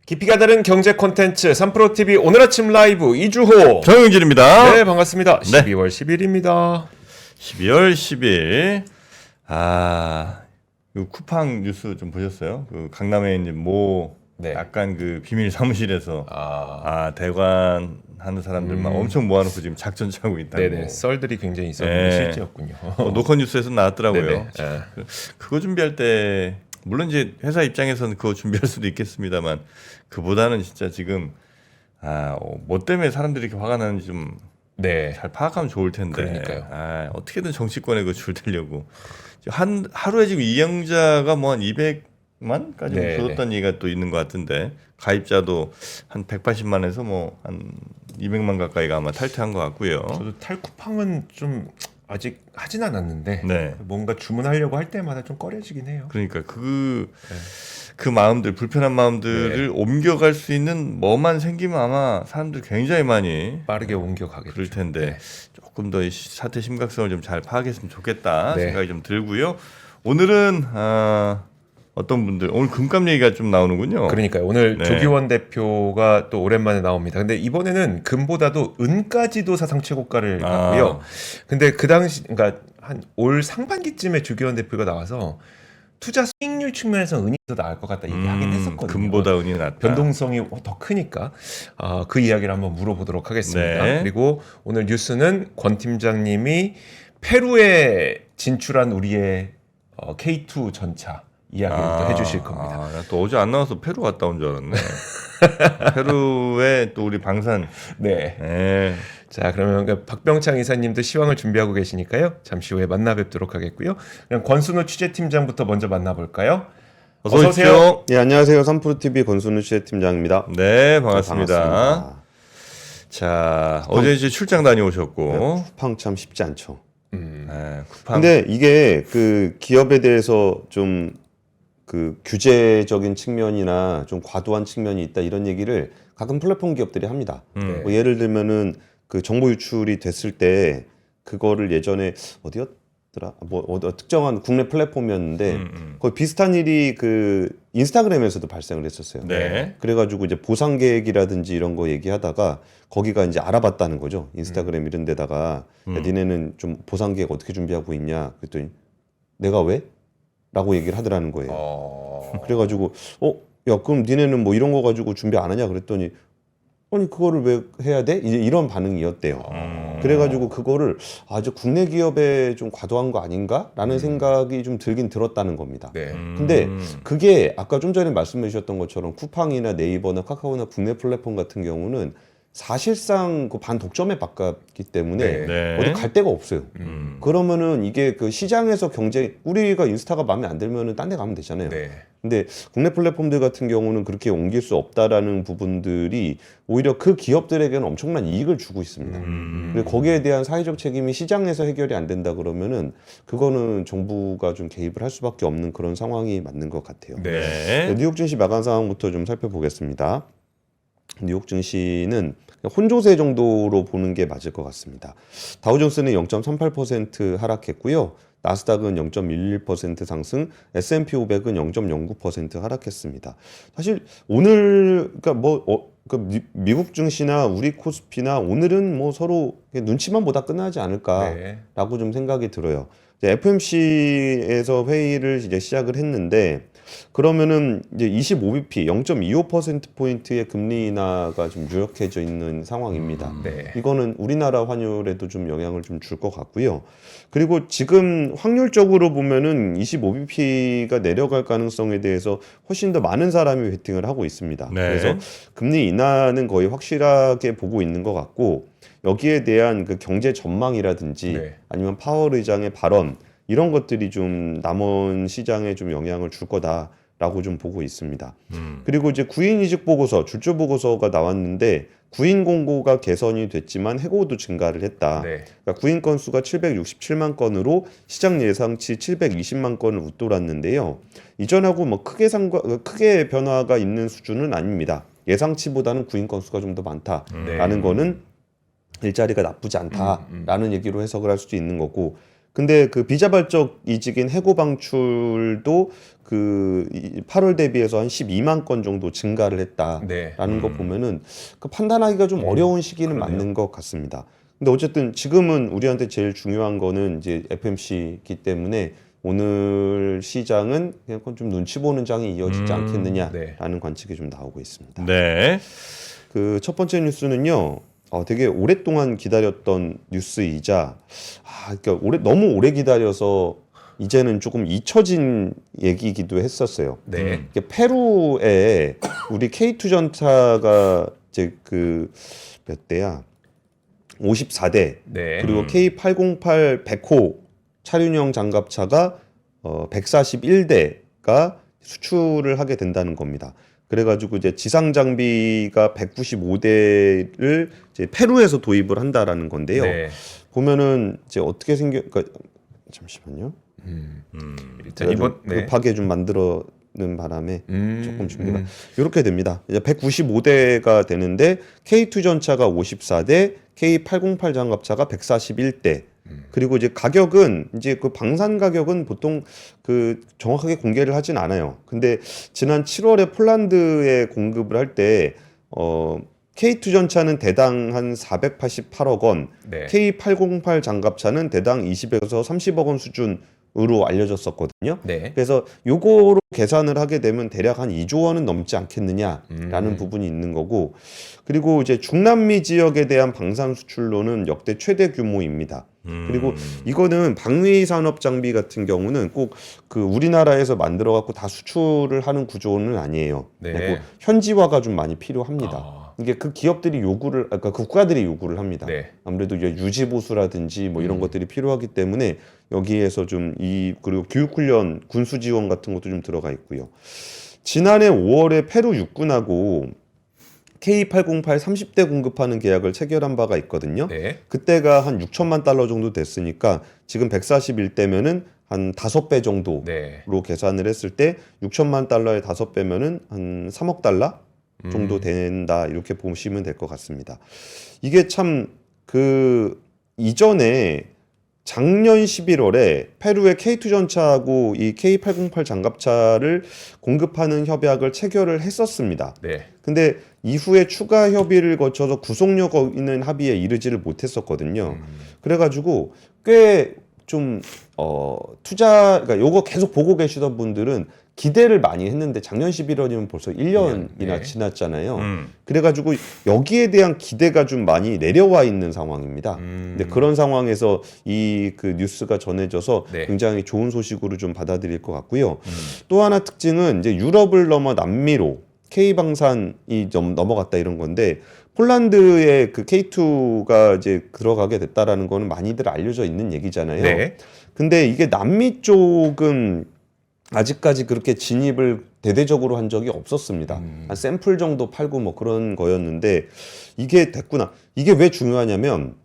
깊이가 다른 경제 콘텐츠 3프로TV 오늘 아침 라이브 이주호 정영진입니다. 네 반갑습니다. 네. 12월 10일입니다. 12월 10일. 그 쿠팡 뉴스 좀 보셨어요? 그 강남에 있는 네. 약간 그 비밀 사무실에서 대관 하는 사람들만 엄청 모아놓고 지금 작전 짜고 있다고. 네네 썰들이 굉장히 있었는데 네. 실제였군요. 노컷 뉴스에서 나왔더라고요. 네네. 그거 준비할 때 물론 이제 회사 입장에서는 그거 준비할 수도 있겠습니다만 그보다는 진짜 지금 뭐 때문에 사람들이 이렇게 화가 나는지 좀 네. 잘 파악하면 좋을 텐데. 그러니까요. 어떻게든 정치권에 그 줄 대려고 하루에 지금 이용자가 뭐 한 200만까지 네, 줄었다는 얘기가 또 있는 것 같은데 가입자도 한 180만에서 뭐 한 200만 가까이가 아마 탈퇴한 것 같고요. 저도 탈쿠팡은 좀 아직 하진 않았는데 네. 뭔가 주문하려고 할 때마다 좀 꺼려지긴 해요. 그러니까 그 마음들, 불편한 마음들을 옮겨갈 수 있는 뭐만 생기면 아마 사람들 굉장히 많이 빠르게 옮겨가겠죠. 그럴 텐데 네. 조금 더 이 사태 심각성을 좀 잘 파악했으면 좋겠다 네. 생각이 좀 들고요. 오늘은 어떤 분들 오늘 금값 얘기가 좀 나오는군요. 그러니까요. 오늘 네. 조기원 대표가 또 오랜만에 나옵니다. 근데 이번에는 금보다도 은까지도 사상 최고가를 갔고요. 근데 그 당시 그러니까 한 올 상반기쯤에 조기원 대표가 나와서 투자 수익률 측면에서 은이 더 나을 것 같다 얘기하긴 했었거든요. 금보다 은이 낫다. 변동성이 더 크니까 그 이야기를 한번 물어보도록 하겠습니다. 네. 그리고 오늘 뉴스는 권 팀장님이 페루에 진출한 우리의 K2 전차 이야기를 또 해주실 겁니다. 나 또 어제 안 나와서 페루 갔다 온 줄 알았네. 페루에 또 우리 방산. 네. 네. 자, 그러면 그 박병창 이사님도 시황을 준비하고 계시니까요. 잠시 후에 만나 뵙도록 하겠고요. 그럼 권순우 취재팀장부터 먼저 만나볼까요? 어서 오십시오. 네, 안녕하세요. 3프로TV 권순우 취재팀장입니다. 네, 반갑습니다. 반갑습니다. 자, 어제 이제 출장 다녀오셨고. 쿠팡 참 쉽지 않죠. 네, 쿠팡. 근데 이게 그 기업에 대해서 좀 그 규제적인 측면이나 좀 과도한 측면이 있다 이런 얘기를 가끔 플랫폼 기업들이 합니다. 뭐 예를 들면은 그 정보 유출이 됐을 때 그거를 예전에 어디였더라? 특정한 국내 플랫폼이었는데 거의 비슷한 일이 그 인스타그램에서도 발생을 했었어요. 네. 그래가지고 이제 보상 계획이라든지 이런 거 얘기하다가 거기가 이제 알아봤다는 거죠. 인스타그램 이런 데다가 야, 니네는 좀 보상 계획 어떻게 준비하고 있냐? 그랬더니 내가 왜? 라고 얘기를 하더라는 거예요. 그래가지고 야 그럼 니네는 뭐 이런 거 가지고 준비 안 하냐? 그랬더니 아니 그거를 왜 해야 돼? 이제 이런 반응이었대요. 그래가지고 그거를 아주 국내 기업에 좀 과도한 거 아닌가라는 생각이 좀 들긴 들었다는 겁니다. 네. 근데 그게 아까 좀 전에 말씀해 주셨던 것처럼 쿠팡이나 네이버나 카카오나 국내 플랫폼 같은 경우는 사실상 그 반독점에 바뀌었기 때문에 네. 어디 갈 데가 없어요. 그러면은 이게 그 시장에서 경쟁, 우리가 인스타가 마음에 안 들면은 딴 데 가면 되잖아요. 네. 근데 국내 플랫폼들 같은 경우는 그렇게 옮길 수 없다라는 부분들이 오히려 그 기업들에게는 엄청난 이익을 주고 있습니다. 근데 거기에 대한 사회적 책임이 시장에서 해결이 안 된다 그러면은 그거는 정부가 좀 개입을 할 수밖에 없는 그런 상황이 맞는 것 같아요. 네. 뉴욕 증시 마감 상황부터 좀 살펴보겠습니다. 뉴욕 증시는 혼조세 정도로 보는 게 맞을 것 같습니다. 다우존스는 0.38% 하락했고요. 나스닥은 0.11% 상승, S&P 500은 0.09% 하락했습니다. 사실 오늘 미국 증시나 우리 코스피나 오늘은 뭐 서로 눈치만 보다 끝나지 않을까라고 좀 생각이 들어요. FOMC에서 회의를 이제 시작을 했는데 그러면은 이제 25bp 0.25%포인트의 금리 인하가 좀 유력해져 있는 상황입니다. 네. 이거는 우리나라 환율에도 좀 영향을 좀 줄 것 같고요. 그리고 지금 확률적으로 보면은 25bp가 내려갈 가능성에 대해서 훨씬 더 많은 사람이 베팅을 하고 있습니다. 네. 그래서 금리 인하는 거의 확실하게 보고 있는 것 같고 여기에 대한 그 경제 전망이라든지 네. 아니면 파월 의장의 발언 이런 것들이 좀 남원 시장에 좀 영향을 줄 거다라고 좀 보고 있습니다. 그리고 이제 구인 이직 보고서, 출조 보고서가 나왔는데 구인 공고가 개선이 됐지만 해고도 증가를 했다. 네. 그러니까 구인 건수가 767만 건으로 시장 예상치 720만 건을 웃돌았는데요. 이전하고 뭐 크게 변화가 있는 수준은 아닙니다. 예상치보다는 구인 건수가 좀 더 많다라는 거는 일자리가 나쁘지 않다라는 얘기로 해석을 할 수도 있는 거고 근데 그 비자발적 이직인 해고 방출도 8월 대비해서 한 12만 건 정도 증가를 했다라는 네. 거 보면은 그 판단하기가 좀 어려운 시기는 그러네요. 맞는 것 같습니다. 근데 어쨌든 지금은 우리한테 제일 중요한 거는 이제 FMC이기 때문에 오늘 시장은 그냥 좀 눈치 보는 장이 이어지지 네. 않겠느냐라는 관측이 좀 나오고 있습니다. 네. 그 첫 번째 뉴스는요. 되게 오랫동안 기다렸던 뉴스이자 그러니까 너무 오래 기다려서 이제는 조금 잊혀진 얘기이기도 했었어요. 네. 이게 페루에 우리 K2전차가 이제 몇 대야? 54대. 네. 그리고 K808 100호 차륜형 장갑차가 141대가 수출을 하게 된다는 겁니다. 그래가지고 이제 지상 장비가 195대를 이제 페루에서 도입을 한다라는 건데요. 네. 보면은 이제 어떻게 그러니까 잠시만요. 일단 이번 네. 급하게 좀 만들어는 바람에 조금 준비가 음. 이렇게 됩니다. 이제 195대가 되는데 K2 전차가 54대, K808 장갑차가 141대. 그리고 이제 가격은 이제 그 방산 가격은 보통 정확하게 공개를 하진 않아요. 근데 지난 7월에 폴란드에 공급을 할 때 K2 전차는 대당 한 488억 원, 네. K808 장갑차는 대당 20에서 30억 원 수준으로 알려졌었거든요. 네. 그래서 요거로 계산을 하게 되면 대략 한 2조 원은 넘지 않겠느냐라는 부분이 있는 거고, 그리고 이제 중남미 지역에 대한 방산 수출로는 역대 최대 규모입니다. 그리고 이거는 방위 산업 장비 같은 경우는 꼭 우리나라에서 만들어 갖고 다 수출을 하는 구조는 아니에요. 네. 그리고 현지화가 좀 많이 필요합니다. 이게 그 기업들이 그러니까 국가들이 요구를 합니다. 네. 아무래도 유지 보수라든지 뭐 이런 것들이 필요하기 때문에 여기에서 좀 그리고 교육훈련, 군수 지원 같은 것도 좀 들어가 있고요. 지난해 5월에 페루 육군하고 K808 30대 공급하는 계약을 체결한 바가 있거든요. 네. 그때가 한 6천만 달러 정도 됐으니까 지금 141대면은 한 5배 정도로 네. 계산을 했을 때 6천만 달러의 5배면은 한 3억 달러 정도 된다, 이렇게 보시면 될 것 같습니다. 이게 참 이전에 작년 11월에 페루의 K2 전차하고 이 K808 장갑차를 공급하는 협약을 체결을 했었습니다. 네. 근데 이후에 추가 협의를 거쳐서 구속력 있는 합의에 이르지를 못했었거든요. 그래가지고 꽤 좀 그러니까 요거 계속 보고 계시던 분들은 기대를 많이 했는데 작년 11월이면 벌써 1년이나 네. 지났잖아요. 그래가지고 여기에 대한 기대가 좀 많이 내려와 있는 상황입니다. 근데 그런 상황에서 그 뉴스가 전해져서 네. 굉장히 좋은 소식으로 좀 받아들일 것 같고요. 또 하나 특징은 이제 유럽을 넘어 남미로 K방산이 좀 넘어갔다, 이런 건데, 폴란드에 K2가 이제 들어가게 됐다라는 거는 많이들 알려져 있는 얘기잖아요. 네. 근데 이게 남미 쪽은 아직까지 그렇게 진입을 대대적으로 한 적이 없었습니다. 한 샘플 정도 팔고 뭐 그런 거였는데 이게 됐구나. 이게 왜 중요하냐면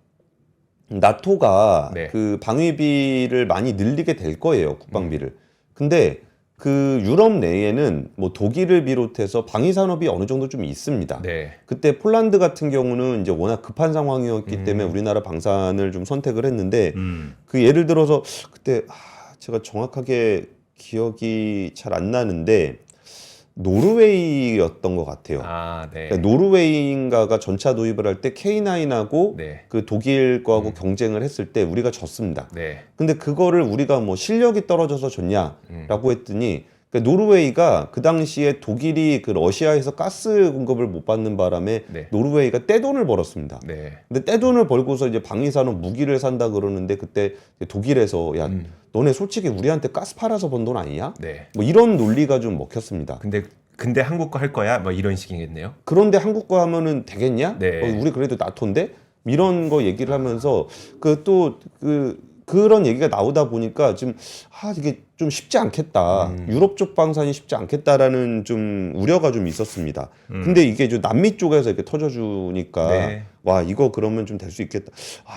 나토가 네. 방위비를 많이 늘리게 될 거예요, 국방비를. 근데 유럽 내에는 뭐 독일을 비롯해서 방위 산업이 어느 정도 좀 있습니다. 네. 그때 폴란드 같은 경우는 이제 워낙 급한 상황이었기 때문에 우리나라 방산을 좀 선택을 했는데 예를 들어서 그때 제가 정확하게 기억이 잘 안 나는데 노르웨이였던 것 같아요. 네. 그러니까 노르웨이인가가 전차 도입을 할 때 K9하고 네. 독일 거하고 경쟁을 했을 때 우리가 졌습니다. 네. 근데 그거를 우리가 뭐 실력이 떨어져서 졌냐라고 했더니 노르웨이가 그 당시에 독일이 러시아에서 가스 공급을 못 받는 바람에 네. 노르웨이가 떼돈을 벌었습니다. 네. 근데 근데 떼돈을 벌고서 이제 방위산업 무기를 산다 그러는데 그때 독일에서 야 너네 솔직히 우리한테 가스 팔아서 번 돈 아니냐? 네. 뭐 이런 논리가 좀 먹혔습니다. 근데 한국 거 할 거야? 뭐 이런 식이겠네요. 그런데 한국 거 하면은 되겠냐? 네. 우리 그래도 나토인데 이런 거 얘기를 하면서 그런 얘기가 나오다 보니까 지금 이게 좀 쉽지 않겠다. 유럽 쪽 방산이 쉽지 않겠다라는 좀 우려가 좀 있었습니다. 근데 이게 좀 남미 쪽에서 이렇게 터져주니까 네. 와, 이거 그러면 좀 될 수 있겠다.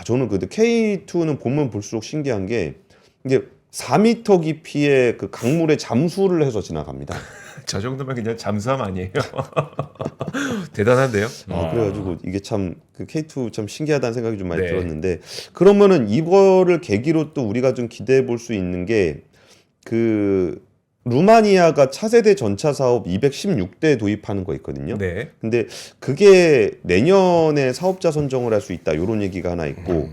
저는 근데 K2는 보면 볼수록 신기한 게 이게 4m 깊이의 강물에 잠수를 해서 지나갑니다. 저 정도면 그냥 잠수함 아니에요? 대단한데요? 그래가지고 이게 참 그 K2 참 신기하다는 생각이 좀 많이 네. 들었는데 그러면은 이거를 계기로 또 우리가 좀 기대해 볼 수 있는 게 그 루마니아가 차세대 전차 사업 216대 도입하는 거 있거든요. 네. 근데 그게 내년에 사업자 선정을 할 수 있다 이런 얘기가 하나 있고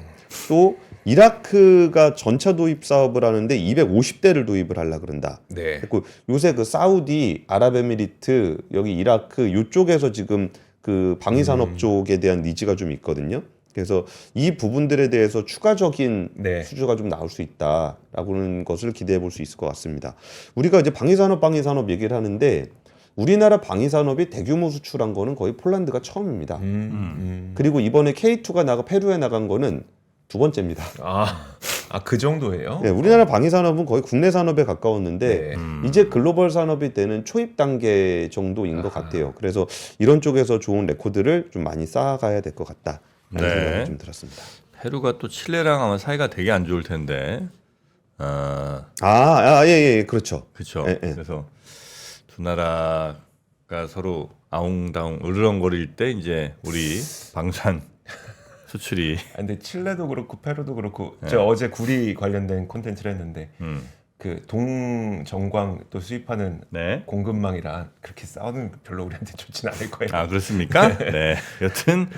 또 이라크가 전차 도입 사업을 하는데 250대를 도입을 하려 그런다. 네. 그리고 요새 그 사우디, 아랍에미리트, 여기 이라크 요쪽에서 지금 그 방위산업 쪽에 대한 니즈가 좀 있거든요. 그래서 이 부분들에 대해서 추가적인 네. 수주가 좀 나올 수 있다라고는 것을 기대해 볼 수 있을 것 같습니다. 우리가 이제 방위산업 얘기를 하는데 우리나라 방위산업이 대규모 수출한 거는 거의 폴란드가 처음입니다. 그리고 이번에 K2가 페루에 나간 거는 두 번째입니다. 그 정도예요? 네, 우리나라 방위산업은 거의 국내 산업에 가까웠는데 네. 이제 글로벌 산업이 되는 초입 단계 정도인 것 같아요. 그래서 이런 쪽에서 좋은 레코드를 좀 많이 쌓아가야 될 것 같다. 라는 네. 생각이 좀 들었습니다. 페루가 또 칠레랑 아마 사이가 되게 안 좋을 텐데. 예, 그렇죠. 그렇죠. 예, 예. 그래서 두 나라가 서로 아웅다웅 으르렁거릴 때 이제 우리 방산 수출이 근데 칠레도 그렇고 페루도 그렇고 저 어제 구리 관련된 콘텐츠를 했는데 그 동정광 또 수입하는 네. 공급망이랑 그렇게 싸우는 별로 우리한테 좋진 않을 거예요. 그렇습니까? 네. 여튼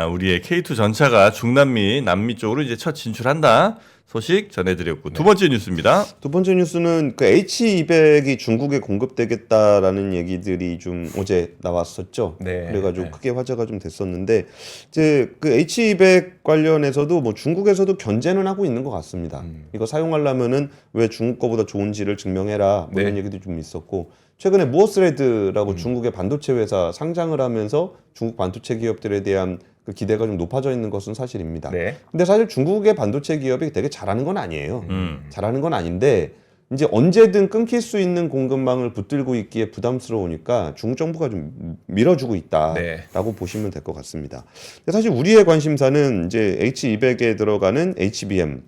우리의 K2 전차가 중남미, 남미 쪽으로 이제 첫 진출한다 소식 전해드렸고 두 번째 뉴스입니다. 두 번째 뉴스는 그 H200이 중국에 공급되겠다라는 얘기들이 좀 어제 나왔었죠. 네. 그래가지고 네. 크게 화제가 좀 됐었는데 이제 그 H200 관련해서도 뭐 중국에서도 견제는 하고 있는 것 같습니다. 이거 사용하려면은 왜 중국 거보다 좋은지를 증명해라 뭐 이런 네. 얘기도 좀 있었고 최근에 무어스레드라고 중국의 반도체 회사 상장을 하면서 중국 반도체 기업들에 대한 그 기대가 좀 높아져 있는 것은 사실입니다. 네. 근데 사실 중국의 반도체 기업이 되게 잘하는 건 아니에요. 잘하는 건 아닌데 이제 언제든 끊길 수 있는 공급망을 붙들고 있기에 부담스러우니까 중국 정부가 좀 밀어주고 있다라고 네. 보시면 될 것 같습니다. 근데 사실 우리의 관심사는 이제 H200에 들어가는 HBM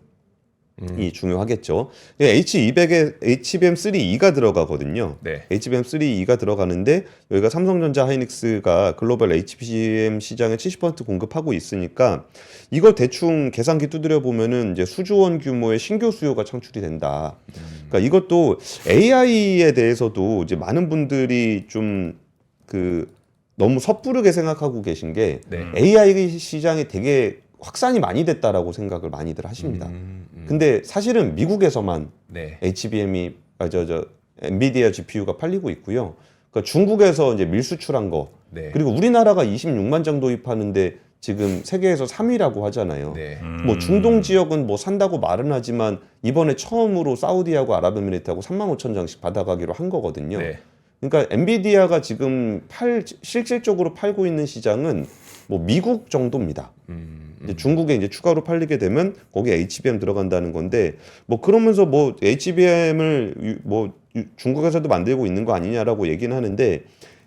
이 중요하겠죠. H200에 HBM3E가 들어가거든요. 네. HBM3E가 들어가는데 여기가 삼성전자 하이닉스가 글로벌 HBM 시장에 70% 공급하고 있으니까 이걸 대충 계산기 두드려 보면은 이제 수조원 규모의 신규 수요가 창출이 된다. 그러니까 이것도 AI에 대해서도 이제 많은 분들이 좀 그 너무 섣부르게 생각하고 계신 게 네. AI 시장이 되게 확산이 많이 됐다라고 생각을 많이들 하십니다. 근데 사실은 미국에서만 네. HBM이 엔비디아 GPU가 팔리고 있고요. 그러니까 중국에서 이제 밀수출한 거 네. 그리고 우리나라가 26만 장 도입하는데 지금 세계에서 3위라고 하잖아요. 네. 뭐 중동 지역은 뭐 산다고 말은 하지만 이번에 처음으로 사우디하고 아랍에미리트하고 3만 5천 장씩 받아가기로 한 거거든요. 네. 그러니까 엔비디아가 지금 실질적으로 팔고 있는 시장은 뭐 미국 정도입니다. 이제 중국에 이제 추가로 팔리게 되면 거기에 HBM 들어간다는 건데 뭐 그러면서 뭐 HBM을 뭐 중국에서도 만들고 있는 거 아니냐라고 얘기는 하는데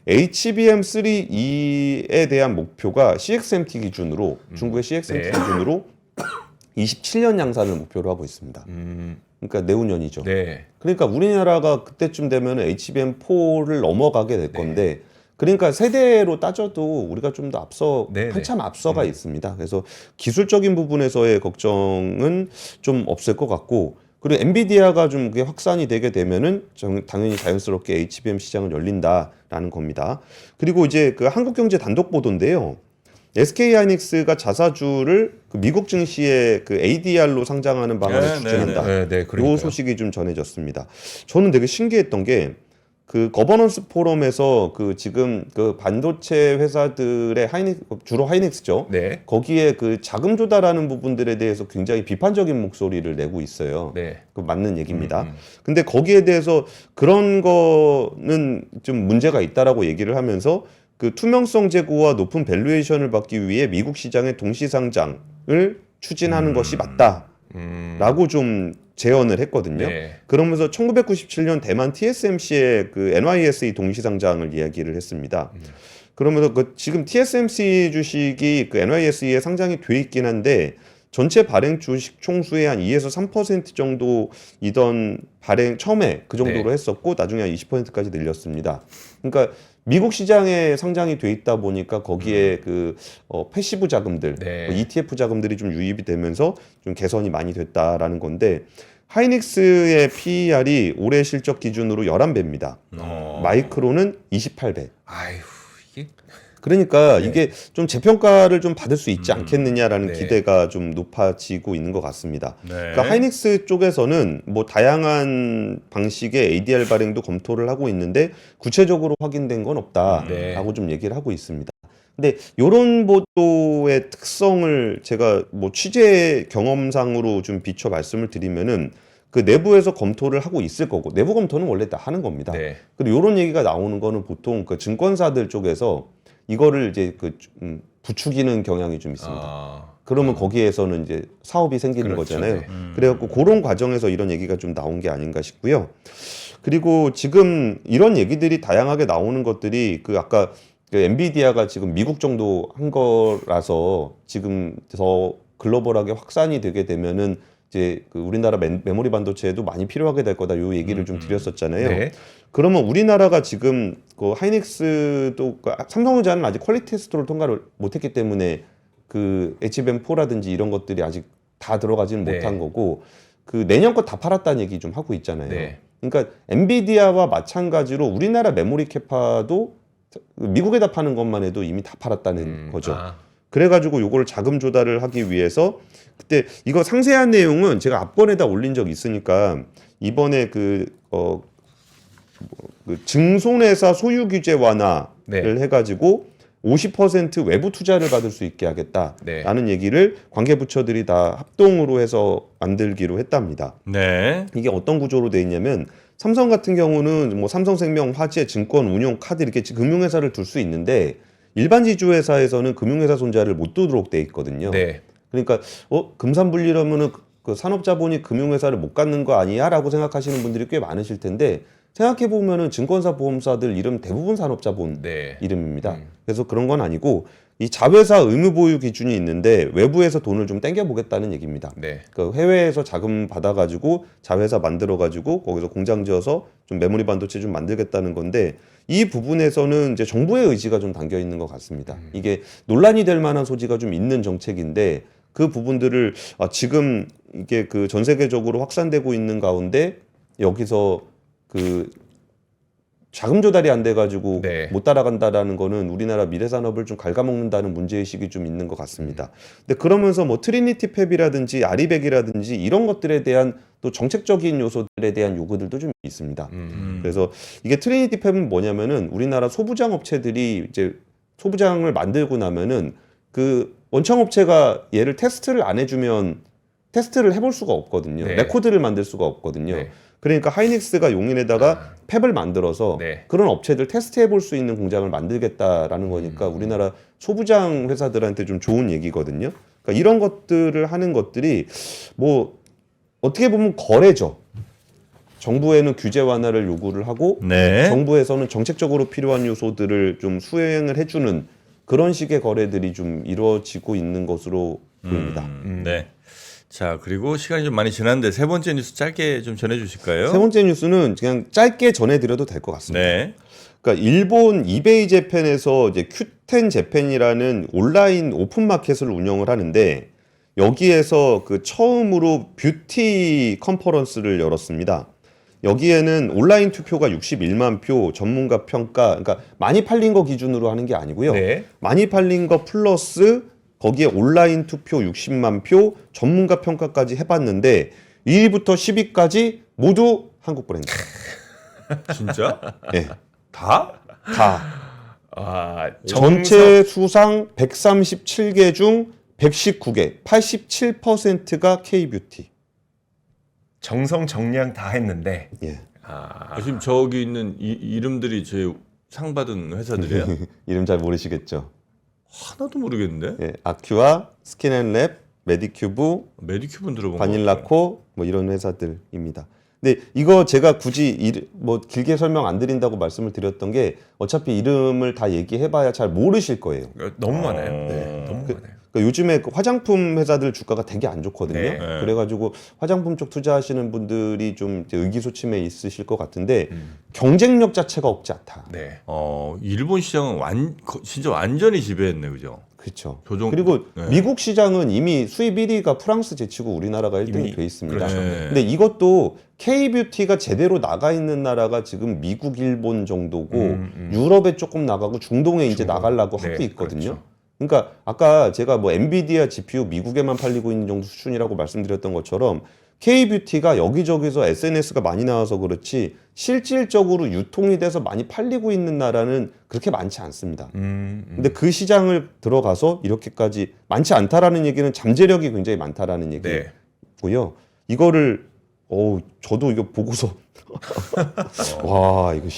HBM3E에 대한 목표가 CXMT 기준으로 중국의 CXMT 네. 기준으로 27년 양산을 목표로 하고 있습니다. 그러니까 내후년이죠. 네. 그러니까 우리나라가 그때쯤 되면 HBM4를 넘어가게 될 건데 그러니까 세대로 따져도 우리가 좀 더 앞서 네네. 한참 앞서가 있습니다. 그래서 기술적인 부분에서의 걱정은 좀 없을 것 같고 그리고 엔비디아가 좀 그게 확산이 되게 되면은 당연히 자연스럽게 HBM 시장은 열린다라는 겁니다. 그리고 이제 그 한국경제 단독 보도인데요. SK하이닉스가 자사주를 그 미국 증시에 그 ADR로 상장하는 방안을 추진한다. 네, 이 소식이 좀 전해졌습니다. 저는 되게 신기했던 게 그 거버넌스 포럼에서 그 지금 그 반도체 회사들의 주로 하이닉스죠. 네. 거기에 그 자금 조달하는 부분들에 대해서 굉장히 비판적인 목소리를 내고 있어요. 네. 그 맞는 얘기입니다. 근데 거기에 대해서 그런 거는 좀 문제가 있다라고 얘기를 하면서 그 투명성 제고와 높은 밸류에이션을 받기 위해 미국 시장의 동시 상장을 추진하는 것이 맞다라고 좀 제언을 했거든요. 네. 그러면서 1997년 대만 TSMC의 그 NYSE 동시 상장을 이야기를 했습니다. 그러면서 그 지금 TSMC 주식이 그 NYSE에 상장이 돼 있긴 한데 전체 발행 주식 총수의 한 2에서 3% 정도이던 발행 처음에 그 정도로 네. 했었고 나중에 한 20%까지 늘렸습니다. 그러니까 미국 시장에 상장이 돼 있다 보니까 거기에 그 패시브 자금들, 네. ETF 자금들이 좀 유입이 되면서 좀 개선이 많이 됐다라는 건데 하이닉스의 PER이 올해 실적 기준으로 11배입니다. 마이크론은 28배. 아휴 이게 그러니까 네. 이게 좀 재평가를 좀 받을 수 있지 않겠느냐라는 네. 기대가 좀 높아지고 있는 것 같습니다. 네. 그러니까 하이닉스 쪽에서는 뭐 다양한 방식의 ADR 발행도 검토를 하고 있는데 구체적으로 확인된 건 없다라고 네. 좀 얘기를 하고 있습니다. 근데 이런 보도의 특성을 제가 뭐 취재 경험상으로 좀 비춰 말씀을 드리면은 그 내부에서 검토를 하고 있을 거고 내부 검토는 원래 다 하는 겁니다. 네. 그리고 이런 얘기가 나오는 거는 보통 그 증권사들 쪽에서 이거를 이제 부추기는 경향이 좀 있습니다. 아, 그러면 거기에서는 이제 사업이 생기는 그렇죠. 거잖아요. 네. 그래갖고 그런 과정에서 이런 얘기가 좀 나온 게 아닌가 싶고요. 그리고 지금 이런 얘기들이 다양하게 나오는 것들이 그 아까 그 엔비디아가 지금 미국 정도 한 거라서 지금 더 글로벌하게 확산이 되게 되면은 이제 그 우리나라 메모리 반도체에도 많이 필요하게 될 거다. 요 얘기를 좀 드렸었잖아요. 네. 그러면 우리나라가 지금 그 하이닉스도 삼성전자는 아직 퀄리티 테스트를 통과를 못했기 때문에 그 HBM4라든지 이런 것들이 아직 다 들어가지는 네. 못한 거고 그 내년 거 다 팔았다는 얘기 좀 하고 있잖아요. 네. 그러니까 엔비디아와 마찬가지로 우리나라 메모리 캐파도 미국에다 파는 것만 해도 이미 다 팔았다는 거죠. 아, 그래가지고 요거를 자금 조달을 하기 위해서 그때 이거 상세한 내용은 제가 앞번에다 올린 적 있으니까 이번에 그 증손회사 소유 규제 완화를 네. 해가지고 50% 외부 투자를 받을 수 있게 하겠다라는 네. 얘기를 관계부처들이 다 합동으로 해서 만들기로 했답니다. 네. 이게 어떤 구조로 돼 있냐면 삼성 같은 경우는 뭐 삼성생명, 화재, 증권, 운용, 카드 이렇게 금융회사를 둘 수 있는데 일반 지주회사에서는 금융회사 손자를 못 두도록 돼 있거든요. 네. 그러니까 금산분리라면은 그 산업자본이 금융회사를 못 갖는 거 아니야라고 생각하시는 분들이 꽤 많으실 텐데 생각해 보면은 증권사, 보험사들 이름 대부분 산업자본 네. 이름입니다. 그래서 그런 건 아니고 이 자회사 의무 보유 기준이 있는데 외부에서 돈을 좀 땡겨 보겠다는 얘기입니다. 네. 그 해외에서 자금 받아가지고 자회사 만들어가지고 거기서 공장 지어서 좀 메모리 반도체 좀 만들겠다는 건데 이 부분에서는 이제 정부의 의지가 좀 담겨 있는 것 같습니다. 이게 논란이 될 만한 소지가 좀 있는 정책인데 그 부분들을 지금 이게 그 전 세계적으로 확산되고 있는 가운데 여기서 그 자금 조달이 안 돼가지고 네. 못 따라간다라는 거는 우리나라 미래 산업을 좀 갉아먹는다는 문제의식이 좀 있는 것 같습니다. 근데 그러면서 뭐 트리니티 팹이라든지 아리백이라든지 이런 것들에 대한 또 정책적인 요소들에 대한 요구들도 좀 있습니다. 그래서 이게 트리니티 팹은 뭐냐면은 우리나라 소부장 업체들이 이제 소부장을 만들고 나면은 그 원청 업체가 얘를 테스트를 안 해주면 테스트를 해볼 수가 없거든요. 네. 레코드를 만들 수가 없거든요. 네. 그러니까 하이닉스가 용인에다가 팹을 만들어서 네. 그런 업체들 테스트해 볼 수 있는 공장을 만들겠다라는 거니까 우리나라 소부장 회사들한테 좀 좋은 얘기거든요. 그러니까 이런 것들을 하는 것들이 뭐 어떻게 보면 거래죠. 정부에는 규제 완화를 요구를 하고 네. 정부에서는 정책적으로 필요한 요소들을 좀 수행을 해주는 그런 식의 거래들이 좀 이루어지고 있는 것으로 보입니다. 네. 자, 그리고 시간이 좀 많이 지났는데 세 번째 뉴스 짧게 좀 전해 주실까요? 세 번째 뉴스는 그냥 짧게 전해드려도 될 것 같습니다. 네. 그러니까 일본 이베이 재팬에서 이제 Q10 재팬이라는 온라인 오픈 마켓을 운영을 하는데 여기에서 그 처음으로 뷰티 컨퍼런스를 열었습니다. 여기에는 온라인 투표가 61만 표, 전문가 평가, 그러니까 많이 팔린 거 기준으로 하는 게 아니고요. 네. 많이 팔린 거 플러스 거기에 온라인 투표 60만 표, 전문가 평가까지 해봤는데 1위부터 10위까지 모두 한국 브랜드. 진짜? 네, 다? 다. 아, 전체 수상 137개 중 119개, 87%가 K-뷰티. 정성 정량 다 했는데 예. 지금 저기 있는 이름들이 제 상 받은 회사들이에요? 이름 잘 모르시겠죠? 하나도 모르겠는데. 예, 아큐아, 스킨앤랩, 메디큐브, 메디큐브는 들어본 거 바닐라코 뭐 이런 회사들입니다. 근데 이거 제가 굳이 뭐 길게 설명 안 드린다고 말씀을 드렸던 게 어차피 이름을 다 얘기해봐야 잘 모르실 거예요. 너무 많아요. 네, 너무 많아요. 그러니까 요즘에 그 화장품 회사들 주가가 되게 안 좋거든요. 네. 그래가지고 화장품 쪽 투자하시는 분들이 좀 이제 의기소침해 있으실 것 같은데 경쟁력 자체가 없지 않다. 네. 일본 시장은 진짜 완전히 지배했네, 그죠? 그렇죠. 조정- 그리고 네. 미국 시장은 이미 수입 1위가 프랑스 제치고 우리나라가 1등이 이미- 돼 있습니다. 그렇죠. 네. 근데 이것도 K-뷰티가 제대로 나가 있는 나라가 지금 미국, 일본 정도고 유럽에 조금 나가고 중동에 이제 나가려고 네, 하고 있거든요. 그렇죠. 그러니까 아까 제가 뭐 엔비디아 GPU 미국에만 팔리고 있는 정도 수준이라고 말씀드렸던 것처럼 K-뷰티가 여기저기서 SNS가 많이 나와서 그렇지 실질적으로 유통이 돼서 많이 팔리고 있는 나라는 그렇게 많지 않습니다. 근데 그 시장을 들어가서 이렇게까지 많지 않다라는 얘기는 잠재력이 굉장히 많다라는 네. 얘기고요. 이거를 저도 이거 보고서 와 이거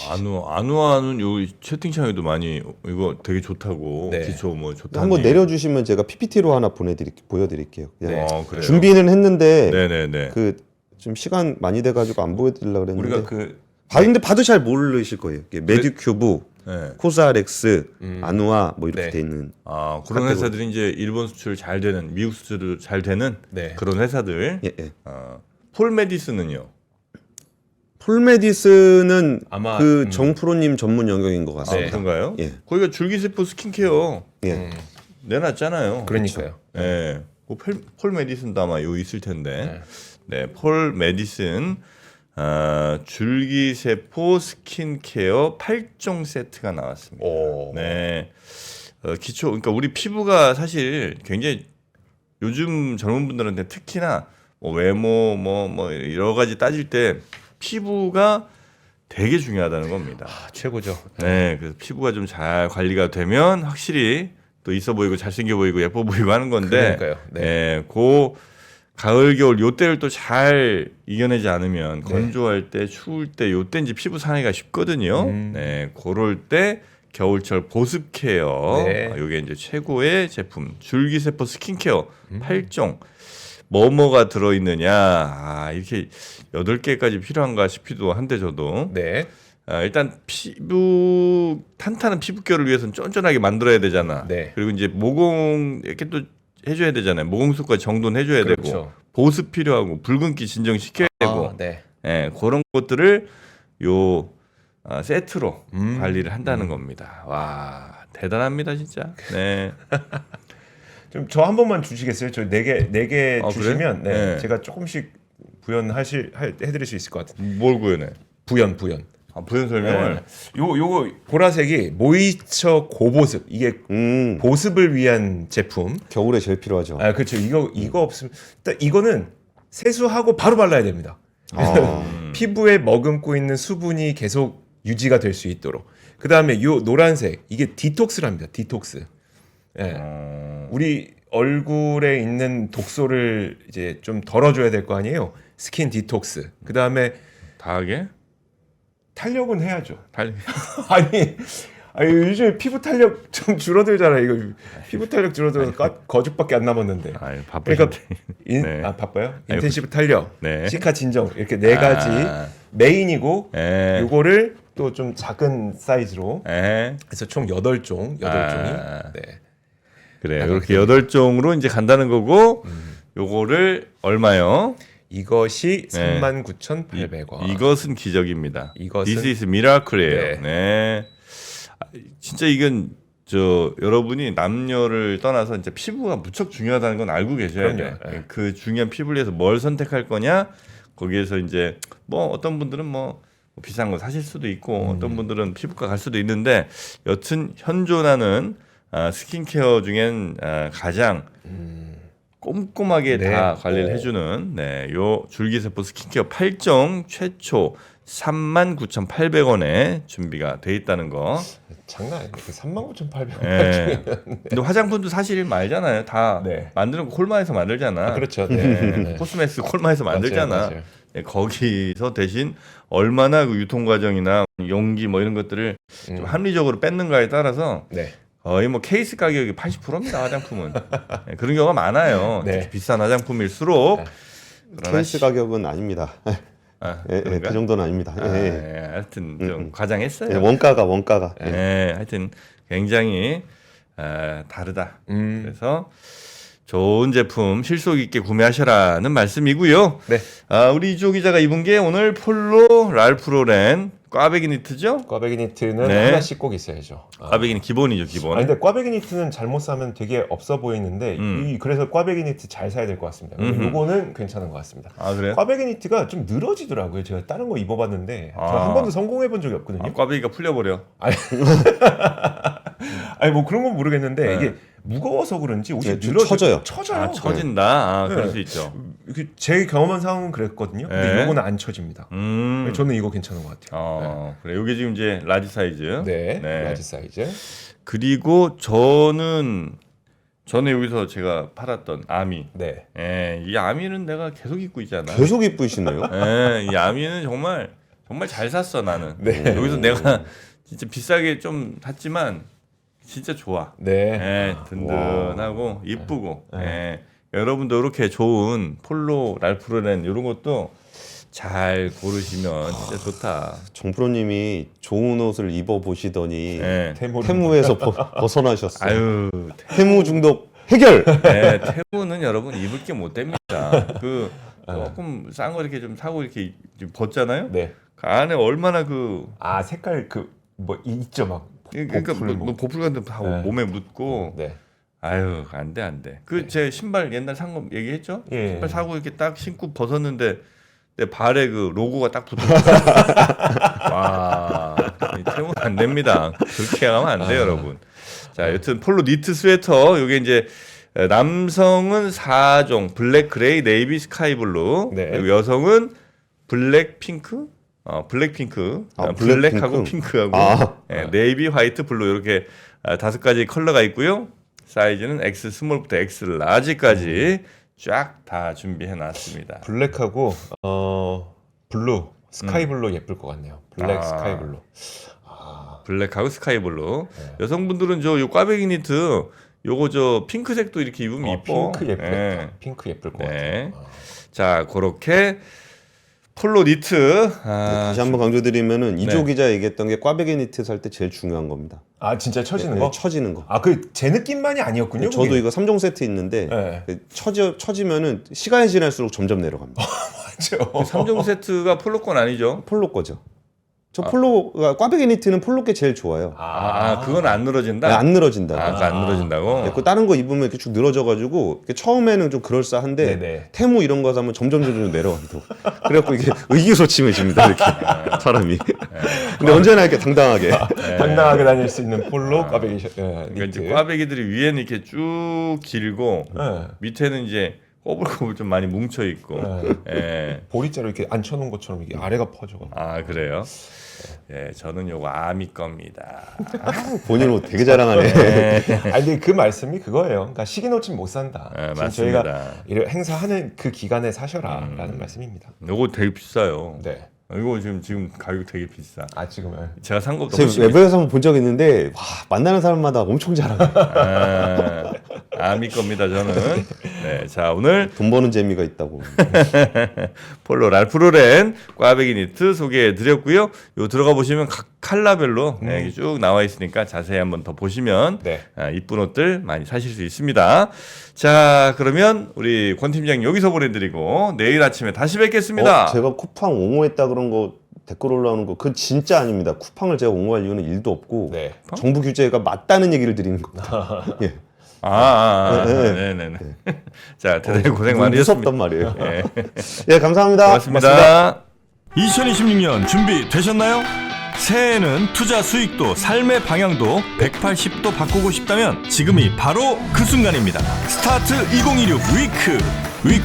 아누아는 요 채팅창에도 많이 이거 되게 좋다고 네. 기초 뭐 좋다. 한번 내려주시면 제가 PPT로 하나 보여드릴게요. 그냥 네. 그래요. 준비는 했는데 네네네. 그 좀 시간 많이 돼가지고 안 보여드리려고 그랬는데 우리가 그 근데 봐도 잘 모르실 거예요. 메디큐브, 네. 코스알엑스, 아누아 뭐 이렇게 네. 돼 있는 그런 회사들이 이제 일본 수출 잘 되는, 미국 수출도 잘 되는 네. 그런 회사들. 예. 폴 메디슨은요. 폴메디스는 아마, 그 정프로님 전문 영역인 것 같습니다. 그런가요? 예. 거기가 줄기세포 스킨케어 예. 내놨잖아요. 그러니까요. 예. 폴 메디슨도 아마 요 있을 텐데. 네, 폴 메디슨 줄기세포 스킨케어 8종 세트가 나왔습니다. 오. 네. 그러니까 우리 피부가 사실 굉장히 요즘 젊은 분들한테 특히나 뭐 외모 뭐 여러 가지 따질 때 피부가 되게 중요하다는 겁니다. 최고죠. 네, 그래서 피부가 좀 잘 관리가 되면 확실히 또 있어 보이고 잘생겨 보이고 예뻐 보이고 하는 건데, 그러니까요. 네. 네, 그 가을 겨울 요때를 또 잘 이겨내지 않으면 건조할 때 추울 때 요때 이제 피부 상하기가 쉽거든요. 네, 그럴 때 겨울철 보습 케어, 네. 요게 이제 최고의 제품 줄기세포 스킨케어 8종. 뭐가 들어있느냐, 이렇게 8개까지 필요한가 싶기도 한데 저도 네. 일단 탄탄한 피부결을 위해서는 쫀쫀하게 만들어야 되잖아. 네. 그리고 이제 모공 이렇게 또 해줘야 되잖아요. 모공수까지 정돈해줘야 되고 그렇죠. 보습 필요하고 붉은기 진정시켜야 되고 네. 그런 것들을 요 세트로 관리를 한다는 겁니다. 와 대단합니다 진짜. 네. 좀 저 한 번만 주시겠어요? 저 네 개 아, 주시면 그래? 네. 네. 제가 조금씩 해드릴 수 있을 것 같아요. 뭘 구현해? 부연. 부연 설명을. 네. 요거 보라색이 모이처 고보습. 이게 보습을 위한 제품. 겨울에 제일 필요하죠. 그렇죠. 이거 없으면 일단 이거는 세수하고 바로 발라야 됩니다. 피부에 머금고 있는 수분이 계속 유지가 될 수 있도록. 그 다음에 요 노란색 이게 디톡스를 합니다. 디톡스. 예. 우리 얼굴에 있는 독소를 이제 좀 덜어줘야 될 거 아니에요. 스킨 디톡스. 그 다음에 다하게? 탄력은 해야죠. 아니 요즘 피부 탄력 좀 줄어들잖아요. 이거 피부 탄력 줄어들어서 거죽밖에 안 남았는데. 바쁘신데. 그러니까 바빠요? 인텐시브 탄력, 네. 시카 진정 이렇게 네 가지 메인이고 네. 요거를 또 좀 작은 사이즈로 네. 해서 총 8종이 네. 그래 이렇게 8종으로 이제 간다는 거고 요거를 얼마요? 이것이 네. 39,800원. 이것은 기적입니다. 이것은- This is miracle예요. 네. 네. 진짜 이건 여러분이 남녀를 떠나서 이제 피부가 무척 중요하다는 건 알고 계셔야 그럼요. 돼. 네. 그 중요한 피부를 위해서 뭘 선택할 거냐? 거기에서 이제 뭐 어떤 분들은 뭐 비싼 거 사실 수도 있고 어떤 분들은 피부과 갈 수도 있는데 여튼 현존하는 스킨케어 중엔 가장 꼼꼼하게 네. 다 관리를 오. 해주는 요 줄기세포 스킨케어 8종 최초 39,800원에 준비가 돼 있다는 거. 장난 아니에요. 39,800원. 예. 근데 화장품도 사실 말잖아요. 다 네. 만드는 거 콜마에서 만들잖아. 그렇죠. 네. 코스메스 콜마에서 만들잖아. 맞아요. 네, 거기서 대신 얼마나 그 유통 과정이나 용기 뭐 이런 것들을 좀 합리적으로 뺏는가에 따라서 네. 거의 뭐 케이스 가격이 80%입니다. 화장품은. 네, 그런 경우가 많아요. 네. 특히 비싼 화장품일수록. 그러나 케이스 가격은 아닙니다. 그 정도는 아닙니다. 하여튼 좀 과장했어요. 원가가. 하여튼 굉장히 다르다. 그래서 좋은 제품 실속 있게 구매하셔라는 말씀이고요. 네. 우리 이주호 기자가 입은 게 오늘 폴로 랄프 로렌 꽈배기 니트죠? 꽈배기 니트는 네. 하나씩 꼭 있어야죠. 꽈배기는 기본이죠, 기본. 근데 꽈배기 니트는 잘못 사면 되게 없어 보이는데 그래서 꽈배기 니트 잘 사야 될 것 같습니다. 근데 요거는 괜찮은 것 같습니다. 그래요? 꽈배기 니트가 좀 늘어지더라고요. 제가 다른 거 입어봤는데 저 한 번도 성공해 본 적이 없거든요. 꽈배기가 풀려버려. 아니 뭐 그런 건 모르겠는데 이게 무거워서 그런지 옷이 좀 늘어져요. 처져요. 처진다. 그럴 네. 수 있죠. 이게 제 경험한 상황은 그랬거든요. 근데 네. 요거는 안 처집니다. 저는 이거 괜찮은 것 같아요. 그래. 이게 지금 이제 라지 사이즈. 네, 라지 사이즈. 그리고 저는 여기서 제가 팔았던 아미. 네. 이 아미는 내가 계속 입고 있잖아. 계속 이쁘시네요. 이 아미는 정말 잘 샀어 나는. 네. 여기서 내가 진짜 비싸게 좀 샀지만 진짜 좋아. 네. 든든하고 이쁘고. 여러분도 이렇게 좋은 폴로 랄프 로렌 이런 것도 잘 고르시면 진짜 좋다. 정프로님이 좋은 옷을 입어 보시더니 테무를 테무에서 벗어나셨어요. 아유, 테무 중독 해결. 테무는 여러분 입을 게 못 됩니다. 그 조금 싼 거 이렇게 좀 사고 이렇게 좀 벗잖아요. 네. 그 안에 얼마나 색깔 뭐 있죠 막. 그러니까 보풀 같은 거 다 몸에 묻고. 네. 아유, 안 돼. 제 신발 옛날 산 거 얘기했죠? 예. 신발 사고 이렇게 딱 신고 벗었는데 내 발에 그 로고가 딱 붙어. 와, 태우면 안 됩니다. 그렇게 하면 안 돼요, 여러분. 자, 여튼 폴로 니트 스웨터 요게 이제 남성은 4종 블랙, 그레이, 네이비, 스카이 블루. 네. 그리고 여성은 블랙, 핑크. 블랙 핑크, 블랙하고 핑크하고 네이비, 화이트, 블루 이렇게 5가지 컬러가 있고요. 사이즈는 X 스몰부터 X 라지까지 쫙 다 준비해 놨습니다. 블랙하고 블루, 스카이 블루 예쁠 것 같네요. 블랙, 스카이 블루. 블랙하고 스카이 블루. 여성분들은 요 꽈배기 니트 요거 핑크색도 이렇게 입으면 이뻐. 핑크 예쁘겠다. 핑크 예쁠 것 같아요. 자, 그렇게 폴로 니트. 다시 한번 강조드리면은 이조 기자 얘기했던 게 꽈배기 니트 살 때 제일 중요한 겁니다. 진짜 처지는 거? 처지는 거. 제 느낌만이 아니었군요. 저도 그게. 이거 3종 세트 있는데 처지면은 시간이 지날수록 점점 내려갑니다. 맞죠. 3종 세트가 폴로 건 아니죠? 폴로 거죠. 저 폴로가 꽈배기 니트는 폴로 게 제일 좋아요. 그건 안 늘어진다? 안 늘어진다. 안 늘어진다고? 그 다른 거 입으면 이렇게 쭉 늘어져가지고 처음에는 좀 그럴싸한데 네네. 테무 이런 거 사면 점점 내려가기도. 그래갖고 이게 의기소침해집니다 이렇게 사람이. 근데 언제나 이렇게 당당하게. 당당하게 다닐 수 있는 폴로 꽈배기 그러니까 이제 니트. 꽈배기들이 위에는 이렇게 쭉 길고 밑에는 이제 꼬불꼬불 좀 많이 뭉쳐 있고. 보리자루 이렇게 앉혀놓은 것처럼 이게 아래가 퍼져가. 그래요? 저는 요거 아미 겁니다. 본인 옷 되게 자랑하네. 근데 그 말씀이 그거예요. 그러니까 시기 놓치면 못 산다. 지금 맞습니다. 저희가 이런 행사하는 그 기간에 사셔라라는 말씀입니다. 요거 되게 비싸요. 네. 이거 지금 가격 되게 비싸. 지금은 제가 산 것보다 제가 훨씬 외부에서 한번 본 적 있는데 만나는 사람마다 엄청 잘하네. 아미 겁니다 저는. 자, 오늘 돈 버는 재미가 있다고. 폴로 랄프 로렌 꽈배기 니트 소개해 드렸고요. 요 들어가 보시면 각 컬러별로 이렇게 쭉 나와 있으니까 자세히 한번 더 보시면 이쁜 옷들 많이 사실 수 있습니다. 자, 그러면 우리 권 팀장 여기서 보내드리고 내일 아침에 다시 뵙겠습니다. 제가 쿠팡 옹호했다 그런 거 댓글 올라오는 거 그건 진짜 아닙니다. 쿠팡을 제가 옹호할 이유는 1도 없고 정부 규제가 맞다는 얘기를 드리는 겁니다. 예. 네네네. 자, 대단히 고생 많으셨습니다. 무섭단 말이에요. 예, 감사합니다. 고맙습니다. 2026년 준비되셨나요? 새해에는 투자 수익도 삶의 방향도 180도 바꾸고 싶다면 지금이 바로 그 순간입니다. 스타트 2026 위크 1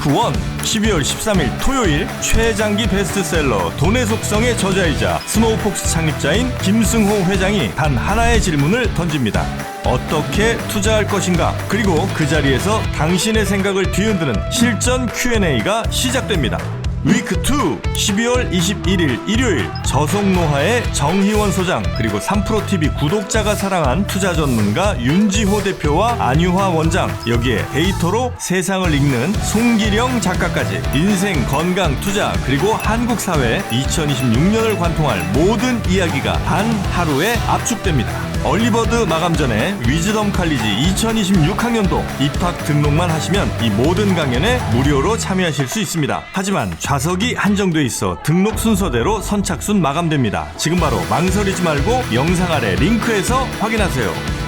12월 13일 토요일 최장기 베스트셀러 돈의 속성의 저자이자 스노우폭스 창립자인 김승호 회장이 단 하나의 질문을 던집니다. 어떻게 투자할 것인가? 그리고 그 자리에서 당신의 생각을 뒤흔드는 실전 Q&A가 시작됩니다. 위크 2 12월 21일 일요일 저속노화의 정희원 소장 그리고 3프로TV 구독자가 사랑한 투자 전문가 윤지호 대표와 안유화 원장 여기에 데이터로 세상을 읽는 송기령 작가까지 인생, 건강, 투자 그리고 한국 사회 2026년을 관통할 모든 이야기가 단 하루에 압축됩니다. 얼리버드 마감 전에 위즈덤 칼리지 2026학년도 입학 등록만 하시면 이 모든 강연에 무료로 참여하실 수 있습니다. 하지만 좌석이 한정돼 있어 등록 순서대로 선착순 마감됩니다. 지금 바로 망설이지 말고 영상 아래 링크에서 확인하세요.